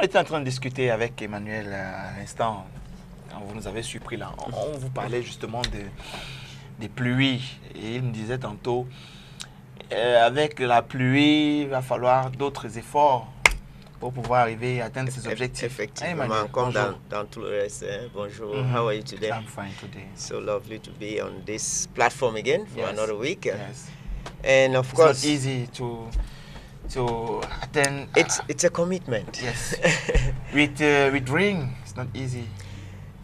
on était en train de discuter avec Emmanuel à l'instant, quand vous nous avez surpris là, on vous parlait justement des pluies. Et il me disait tantôt, avec la pluie, il va falloir d'autres efforts pour pouvoir arriver à atteindre ces objectifs. Effectivement, Emmanuel, comme dans tout le reste. Bonjour, how are you today? I'm fine today. So lovely to be on this platform again for another week. Yes. And of It's course, not easy to attend. It's a commitment. Yes. with rain, it's not easy.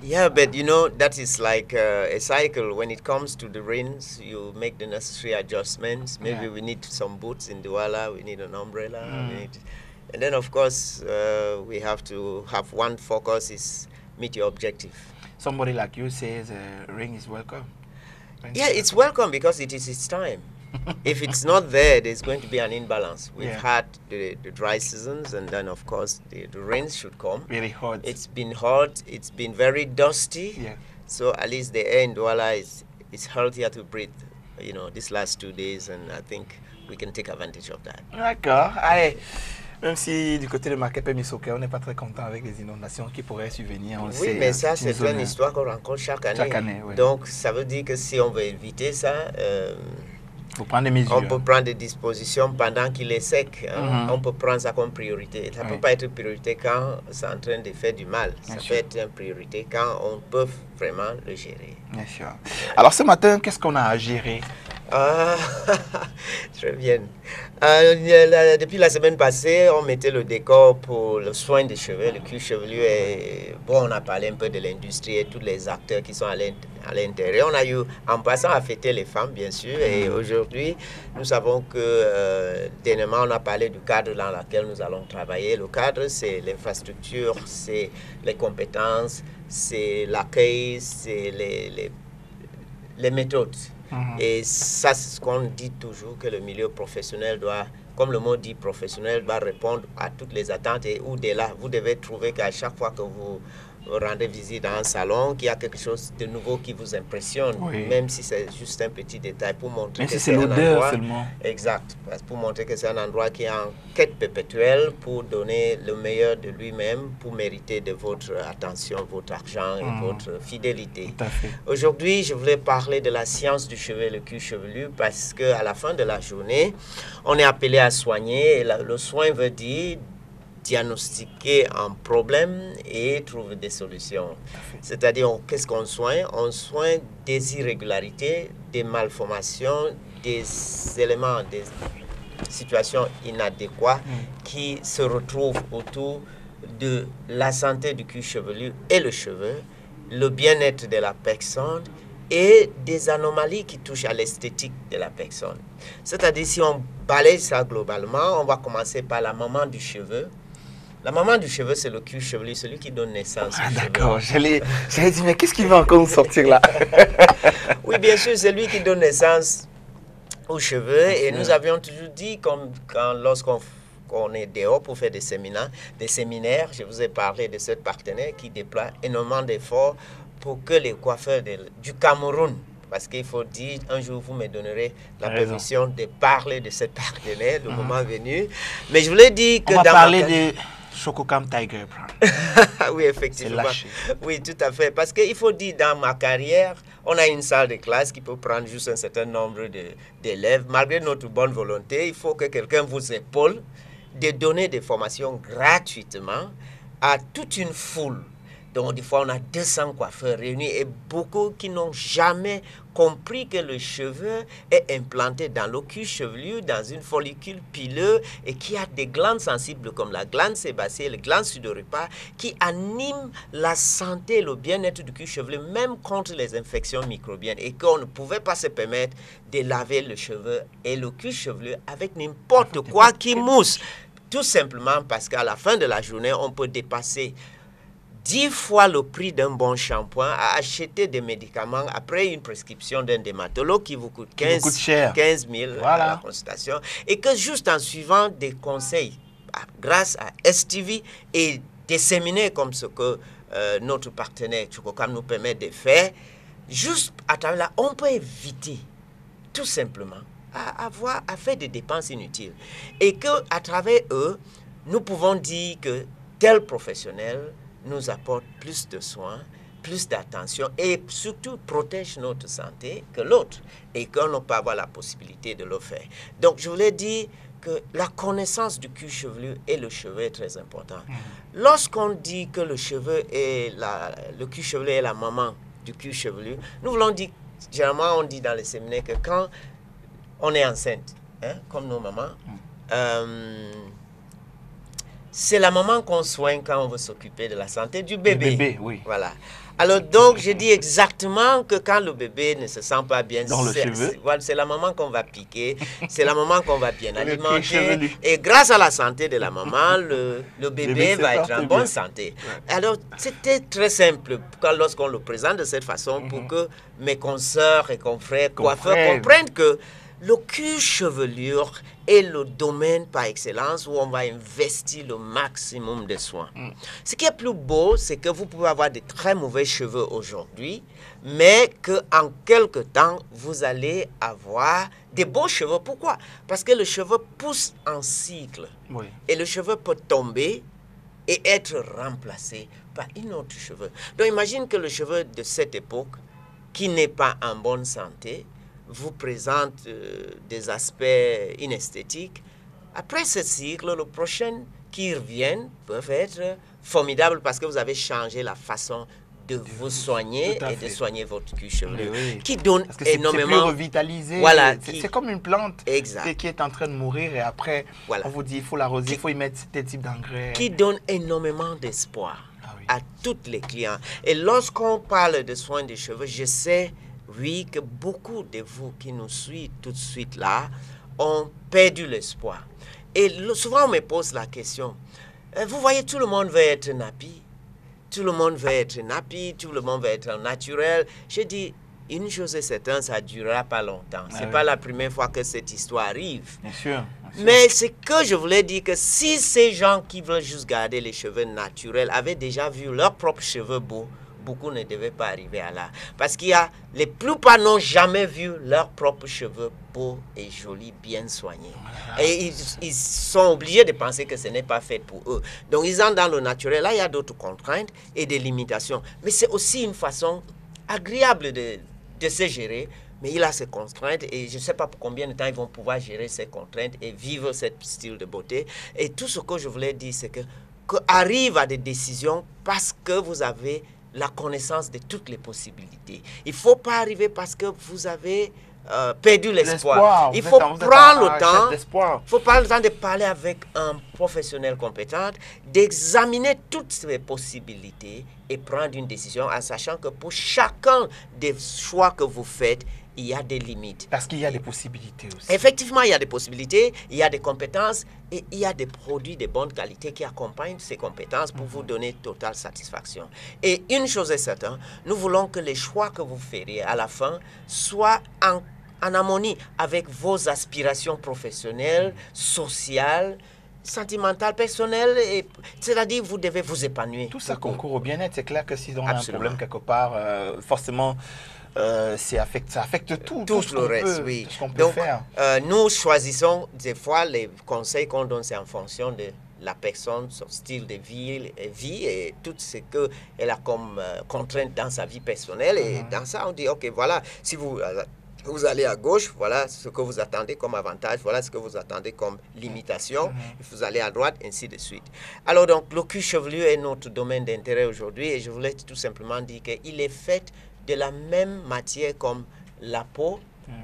Yeah, but you know, that is like a cycle. When it comes to the rains, you make the necessary adjustments. Maybe we need some boots in Douala, we need an umbrella. And then, of course, we have to have one focus is meet your objective. Somebody like you says rain is welcome. Yeah, it's welcome because it is its time. If it's not there, there's going to be an imbalance. We've had the dry seasons, and then, of course, the rains should come. Really hot. It's been hot. It's been very dusty. Yeah. So at least the air in Douala is healthier to breathe, you know, these last 2 days, and I think we can take advantage of that. D'accord. Allez. Même si du côté de Makepe Misoke, on n'est pas très content avec les inondations qui pourraient survenir, on le sait. Oui, mais ça, c'est une histoire qu'on rencontre chaque année. Chaque année, oui. Donc, ça veut dire que si on veut éviter ça, faut prendre des mesures. On peut prendre des dispositions pendant qu'il est sec. On peut prendre ça comme priorité. Ça ne peut pas être priorité quand c'est en train de faire du mal. Ça peut être une priorité quand on peut vraiment le gérer. Bien sûr. Alors, ce matin, qu'est-ce qu'on a à gérer? Très bien. Depuis la semaine passée, on mettait le décor pour le soin des cheveux, le cuir chevelu. Et bon, on a parlé un peu de l'industrie et tous les acteurs qui sont à l'intérieur. On a eu, en passant, à fêter les femmes, bien sûr. Et aujourd'hui, nous savons que dernièrement, on a parlé du cadre dans lequel nous allons travailler. Le cadre, c'est l'infrastructure, c'est les compétences, c'est l'accueil, c'est les méthodes. Et ça, c'est ce qu'on dit toujours, que le milieu professionnel doit, comme le mot dit professionnel, doit répondre à toutes les attentes. Et au-delà, vous devez trouver qu'à chaque fois que vous rendez visite dans un salon, qu'il y a quelque chose de nouveau qui vous impressionne, même si c'est juste un petit détail, pour montrer même que si c'est l'odeur endroit, seulement. Exact, pour montrer que c'est un endroit qui est en quête perpétuelle pour donner le meilleur de lui-même, pour mériter de votre attention, votre argent et votre fidélité. Tout à fait. Aujourd'hui, je voulais parler de la science du cheveu, le cuir chevelu, parce qu'à la fin de la journée, on est appelé à soigner, et le soin veut dire diagnostiquer un problème et trouver des solutions. C'est-à-dire, qu'est-ce qu'on soigne? On soigne des irrégularités, des malformations, des éléments, des situations inadéquates qui se retrouvent autour de la santé du cuir chevelu et le cheveu, le bien-être de la personne et des anomalies qui touchent à l'esthétique de la personne. C'est-à-dire, si on balaye ça globalement, on va commencer par la maman du cheveu. La maman du cheveu, c'est le cuir chevelu, celui qui donne naissance au cheveu. D'accord, j'allais dire, mais qu'est-ce qui va encore nous sortir là? Oui, bien sûr, c'est lui qui donne naissance aux cheveux. Et nous avions toujours dit, lorsqu'on est dehors pour faire des séminaires, je vous ai parlé de ce partenaire qui déploie énormément d'efforts pour que les coiffeurs du Cameroun, parce qu'il faut dire, un jour vous me donnerez la permission de parler de cet partenaire, le moment venu. Mais je voulais dire que on va parler de Chococam Tiger Brand. Oui, effectivement. Oui, tout à fait. Parce qu'il faut dire, dans ma carrière, on a une salle de classe qui peut prendre juste un certain nombre d'élèves. Malgré notre bonne volonté, il faut que quelqu'un vous épaule de donner des formations gratuitement à toute une foule. Donc, des fois, on a 200 coiffeurs réunis et beaucoup qui n'ont jamais compris que le cheveu est implanté dans le cuir chevelu, dans une follicule pileuse et qui a des glandes sensibles comme la glande sébacée, la glande sudoripaire qui animent la santé, le bien-être du cuir chevelu, même contre les infections microbiennes et qu'on ne pouvait pas se permettre de laver le cheveu et le cuir chevelu avec n'importe quoi qui mousse. Tout simplement parce qu'à la fin de la journée, on peut dépasser 10 fois le prix d'un bon shampoing à acheter des médicaments après une prescription d'un dermatologue qui vous coûte 15 000 à la consultation. Et que juste en suivant des conseils grâce à STV et des séminaires comme ce que notre partenaire Chococam nous permet de faire, juste à travers là, on peut éviter tout simplement à faire des dépenses inutiles. Et qu'à travers eux, nous pouvons dire que tel professionnel nous apporte plus de soins, plus d'attention et surtout protège notre santé que l'autre et qu'on n'a pas avoir la possibilité de le faire. Donc, je voulais dire que la connaissance du cuir chevelu et le cheveu est très important. Lorsqu'on dit que le cuir chevelu est la maman du cuir chevelu, nous voulons dire, généralement on dit dans les séminaires que quand on est enceinte, hein, comme nos mamans, c'est la maman qu'on soigne quand on veut s'occuper de la santé du bébé. Le bébé, oui. Voilà. Alors donc, je dis exactement que quand le bébé ne se sent pas bien, c'est la maman qu'on va piquer, c'est la maman qu'on va bien alimenter. Et grâce à la santé de la maman, le bébé va être en bonne santé. Ouais. Alors, c'était très simple lorsqu'on le présente de cette façon pour que mes consoeurs et confrères coiffeurs comprennent que le cuir chevelure est le domaine par excellence où on va investir le maximum de soins. Ce qui est plus beau, c'est que vous pouvez avoir de très mauvais cheveux aujourd'hui, mais qu'en quelque temps, vous allez avoir des beaux cheveux. Pourquoi? Parce que le cheveu pousse en cycle. Oui. Et le cheveu peut tomber et être remplacé par un autre cheveu. Donc imagine que le cheveu de cette époque, qui n'est pas en bonne santé, vous présente des aspects inesthétiques. Après ce cycle, le prochain qui reviennent peuvent être formidables parce que vous avez changé la façon de vous soigner et de soigner votre cuir chevelu, qui donne énormément. C'est plus revitalisé. Voilà, c'est comme une plante qui est en train de mourir et après, on vous dit il faut l'arroser, il faut y mettre tel type d'engrais. Qui donne énormément d'espoir à tous les clients. Et lorsqu'on parle de soins des cheveux, je sais, oui, que beaucoup de vous qui nous suivent tout de suite là ont perdu l'espoir. Et souvent, on me pose la question, vous voyez, tout le monde veut être nappy. Tout le monde veut être nappy, tout le monde veut être naturel. Je dis, une chose est certaine, ça ne durera pas longtemps. Ce n'est pas la première fois que cette histoire arrive. Bien sûr. Mais c'est que je voulais dire que si ces gens qui veulent juste garder les cheveux naturels avaient déjà vu leurs propres cheveux beaux, beaucoup ne devaient pas arriver à là. Parce qu'il y a, les plupart n'ont jamais vu leurs propres cheveux beaux et jolis, bien soignés. Et ils sont obligés de penser que ce n'est pas fait pour eux. Donc ils entrent dans le naturel. Là, il y a d'autres contraintes et des limitations. Mais c'est aussi une façon agréable de se gérer. Mais il a ses contraintes et je ne sais pas pour combien de temps ils vont pouvoir gérer ces contraintes et vivre ce style de beauté. Et tout ce que je voulais dire, c'est que arrive à des décisions parce que vous avez la connaissance de toutes les possibilités. Il ne faut pas arriver parce que vous avez perdu l'espoir. Il faut prendre le temps. Il faut prendre le temps de parler avec un professionnel compétent, d'examiner toutes ces possibilités et prendre une décision en sachant que pour chacun des choix que vous faites, il y a des limites. Parce qu'il y a des possibilités aussi. Effectivement, il y a des possibilités, il y a des compétences et il y a des produits de bonne qualité qui accompagnent ces compétences pour vous donner totale satisfaction. Et une chose est certaine, nous voulons que les choix que vous ferez à la fin soient en harmonie avec vos aspirations professionnelles, sociales, sentimentale, personnelle, c'est-à-dire vous devez vous épanouir. Tout ça concourt au bien-être. C'est clair que si on a un problème quelque part, forcément, ça affecte tout le reste, oui. Tout ce qu'on peut faire. Nous choisissons, des fois, les conseils qu'on donne, c'est en fonction de la personne, son style de vie et tout ce qu'elle a comme contrainte dans sa vie personnelle. Et dans ça, on dit, OK, voilà, si vous allez à gauche, voilà ce que vous attendez comme avantage, voilà ce que vous attendez comme limitation, vous allez à droite, ainsi de suite. Alors donc, le cuir chevelu est notre domaine d'intérêt aujourd'hui et je voulais tout simplement dire qu'il est fait de la même matière comme la peau.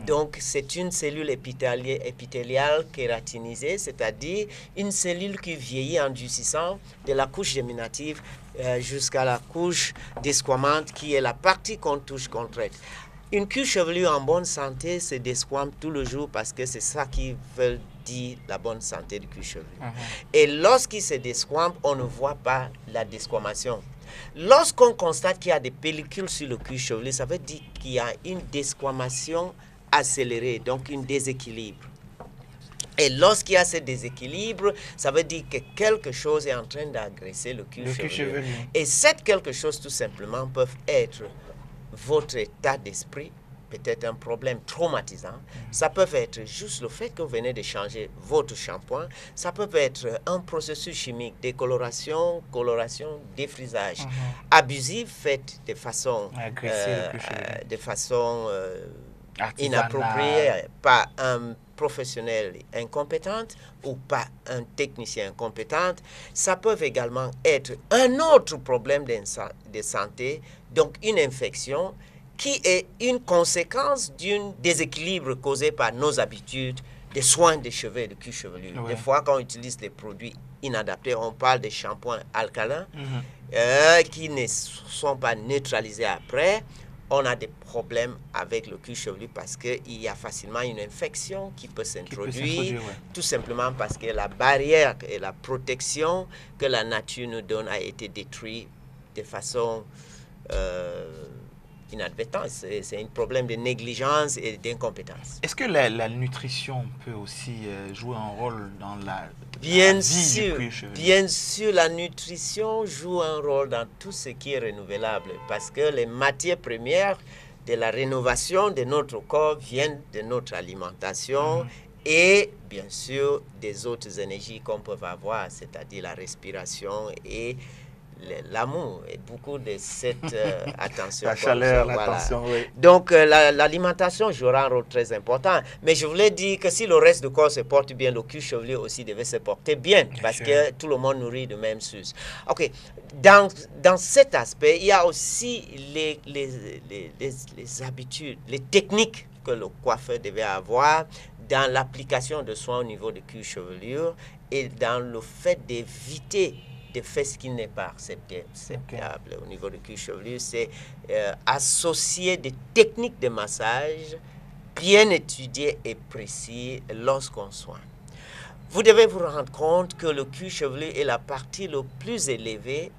Donc, c'est une cellule épithéliale kératinisée, c'est-à-dire une cellule qui vieillit en durcissant de la couche géminative jusqu'à la couche desquamante qui est la partie qu'on touche, qu'on traite. Une cuir chevelue en bonne santé se desquame tout le jour parce que c'est ça qui veut dire la bonne santé du cuir chevelu. Et lorsqu'il se desquame, on ne voit pas la desquamation. Lorsqu'on constate qu'il y a des pellicules sur le cuir chevelu, ça veut dire qu'il y a une desquamation accélérée, donc un déséquilibre. Et lorsqu'il y a ce déséquilibre, ça veut dire que quelque chose est en train d'agresser le cuir chevelu. Et cette quelque chose, tout simplement, peut être votre état d'esprit, peut-être un problème traumatisant. Ça peut être juste le fait que vous venez de changer votre shampoing. Ça peut être un processus chimique, décoloration, coloration, défrisage, abusif, fait de façon, inappropriée par un professionnel incompétent ou par un technicien incompétent. Ça peut également être un autre problème de santé, donc une infection qui est une conséquence d'un déséquilibre causé par nos habitudes de soins des cheveux et de cuir chevelu. Des fois, quand on utilise des produits inadaptés, on parle de shampoings alcalins qui ne sont pas neutralisés après. On a des problèmes avec le cuir chevelu parce qu'il y a facilement une infection qui peut s'introduire, tout simplement parce que la barrière et la protection que la nature nous donne a été détruite de façon inadvertante. C'est un problème de négligence et d'incompétence. Est-ce que la nutrition peut aussi jouer un rôle dans la Bien vie sûr, du cuir chevelu? bien sûr, la nutrition joue un rôle dans tout ce qui est renouvelable parce que les matières premières de la rénovation de notre corps viennent de notre alimentation et bien sûr des autres énergies qu'on peut avoir, c'est-à-dire la respiration et l'amour et beaucoup de cette attention. La chaleur, l'attention, oui. Donc, l'alimentation jouera un rôle très important. Mais je voulais dire que si le reste du corps se porte bien, le cuir chevelu aussi devait se porter bien parce que tout le monde nourrit de même source. OK. Dans cet aspect, il y a aussi les habitudes, les techniques que le coiffeur devait avoir dans l'application de soins au niveau de cuir chevelure et dans le fait d'éviter de faire ce qui n'est pas acceptable au niveau du cuir chevelu, c'est associer des techniques de massage bien étudiées et précises lorsqu'on soigne. Vous devez vous rendre compte que le cuir chevelu est la partie la plus élevée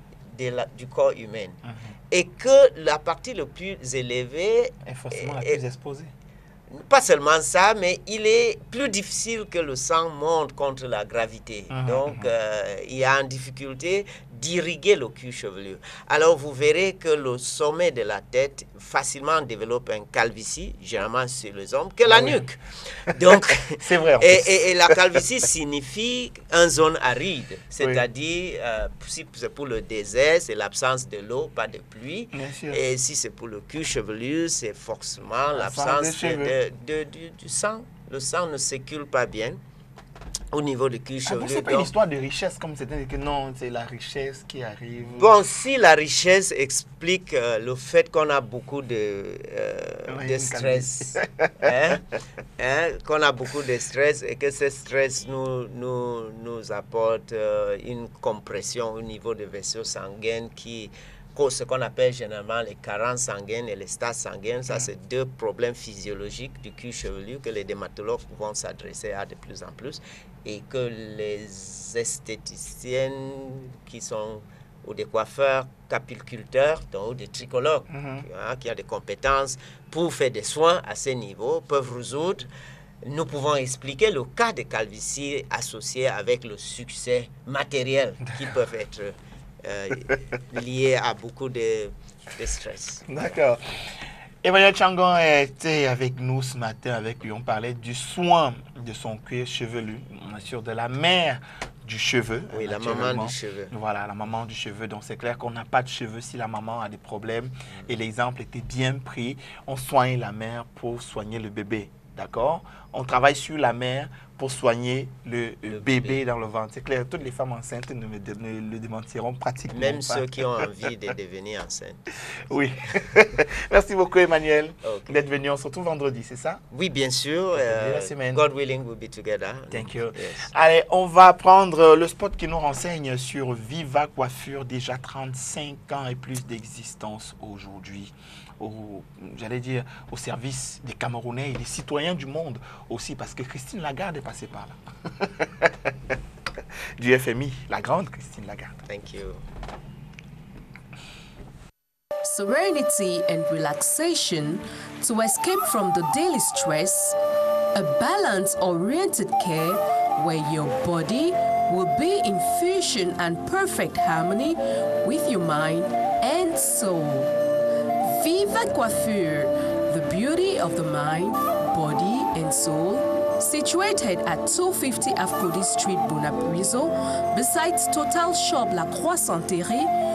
du corps humain et que la partie la plus élevée est forcément la plus exposée. Pas seulement ça, mais il est plus difficile que le sang monte contre la gravité. Donc, il y a une difficulté d'irriguer le cuir chevelu. Alors, vous verrez que le sommet de la tête facilement développe un calvitie, généralement sur les hommes, que la nuque. Donc, c'est vrai. Et la calvitie signifie une zone aride, c'est-à-dire, si c'est pour le désert, c'est l'absence de l'eau, pas de pluie. Et si c'est pour le cuir chevelu, c'est forcément l'absence du sang. Le sang ne circule pas bien au niveau du cuir chevelu. C'est pas une histoire de richesse comme c'était que non, c'est la richesse qui arrive. Bon, si la richesse explique le fait qu'on a beaucoup de stress, qu'on a beaucoup de stress et que ce stress nous apporte une compression au niveau des vaisseaux sanguins qui cause ce qu'on appelle généralement les carences sanguines et les stades sanguins. Ça, c'est deux problèmes physiologiques du cuir chevelu que les dermatologues vont s'adresser à de plus en plus et que les esthéticiennes qui sont ou des coiffeurs capiculteurs ou des tricologues qui ont des compétences pour faire des soins à ce niveau peuvent résoudre. Nous pouvons expliquer le cas de calvitie associé avec le succès matériel qui peuvent être lié à beaucoup de stress. D'accord. Emmanuel Changon était avec nous ce matin. Avec lui, on parlait du soin de son cuir chevelu, on assure de la mère du cheveu. Oui, la maman du cheveu. Voilà, la maman du cheveu. Donc, c'est clair qu'on n'a pas de cheveux si la maman a des problèmes. Et l'exemple était bien pris. On soigne la mère pour soigner le bébé. D'accord? On travaille sur la mère pour soigner le bébé dans le ventre. C'est clair, toutes les femmes enceintes ne le démentiront pratiquement même pas. Ceux qui ont envie de devenir enceintes. Oui. Merci beaucoup, Emmanuel, d'être venu. On se retrouve vendredi, c'est ça? Oui, bien sûr. God willing, we'll be together. Thank you. Yes. Allez, on va prendre le spot qui nous renseigne sur Viva Coiffure, déjà 35 ans et plus d'existence aujourd'hui. J'allais dire, au service des Camerounais et des citoyens du monde aussi, parce que Christine Lagarde est passée par là. Du FMI, la grande Christine Lagarde. Thank you. Serenity and relaxation to escape from the daily stress, a balance-oriented care where your body will be in fusion and perfect harmony with your mind and soul. Viva Coiffure, the beauty beauty of the mind, body, and soul, situated at 250 Afcody Street, Bonaparizo, besides Total Shop La Croix Santerre,